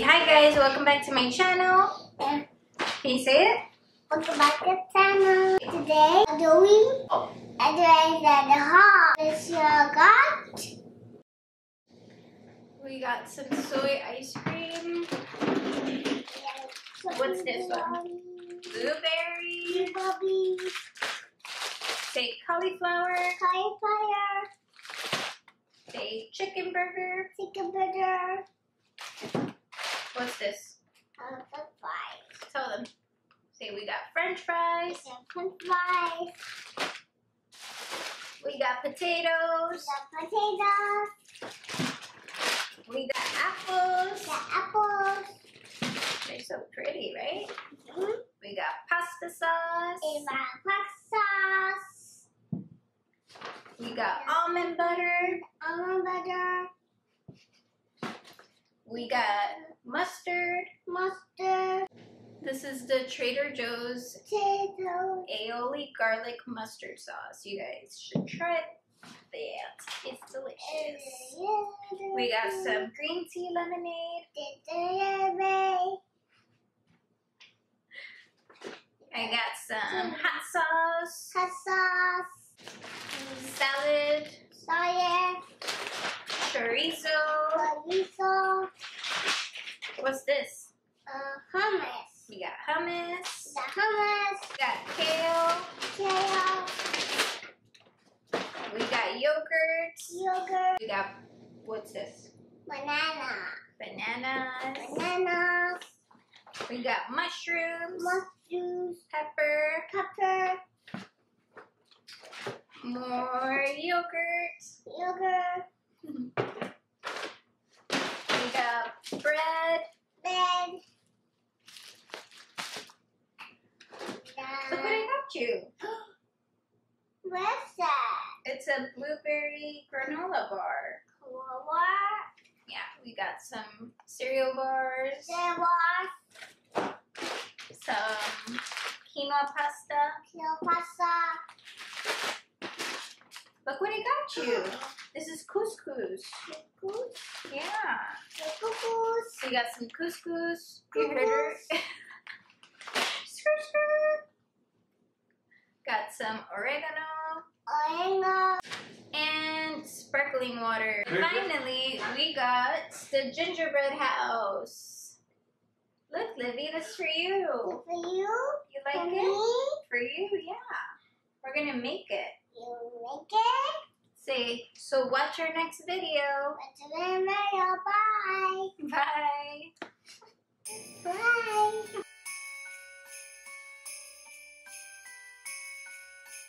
Hi guys, welcome back to my channel. Can you say it? Welcome back to the channel. Today we're doing the haul. This got. We got some soy ice cream. What's this one? Blueberry. Blueberry. Say cauliflower. Cauliflower. Say chicken burger. Chicken burger. What's this? The fries. Tell them. Say we got French fries. French fries. We got potatoes. Potatoes. We got apples. Apples. They're so pretty, right? Mm-hmm. We got pasta sauce. Pasta sauce. We got almond butter. Almond butter. We got mustard. Mustard. This is the Trader Joe's Potatoes. aioli garlic mustard sauce. You guys should try that. It's delicious. We got some green tea lemonade. I got some hot sauce. Hot sauce. Salad. Salad. Chorizo. Chorizo. What's this? Hummus. We got hummus. The hummus. We got kale. Kale. We got yogurt. Yogurt. We got, what's this? Banana. Bananas. Bananas. We got mushrooms. Mushrooms. Pepper. Pepper. More yogurt. Yogurt. We got bread. Bread. Look what I got you. What's that? It's a blueberry granola bar. What? Yeah, we got some cereal bars. There was Some quinoa pasta. no pasta. Look what I got you. This is couscous. Couscous. Yeah. Couscous. We got some couscous. You heard her. Skirt, skirt. Got some oregano. Oregano. And sparkling water. Finally, we got the gingerbread house. Look, Livy, this is for you. For you? You like For it? me? For you, yeah. We're gonna make it. You make it? Say, so watch our next video. What's the video? Bye.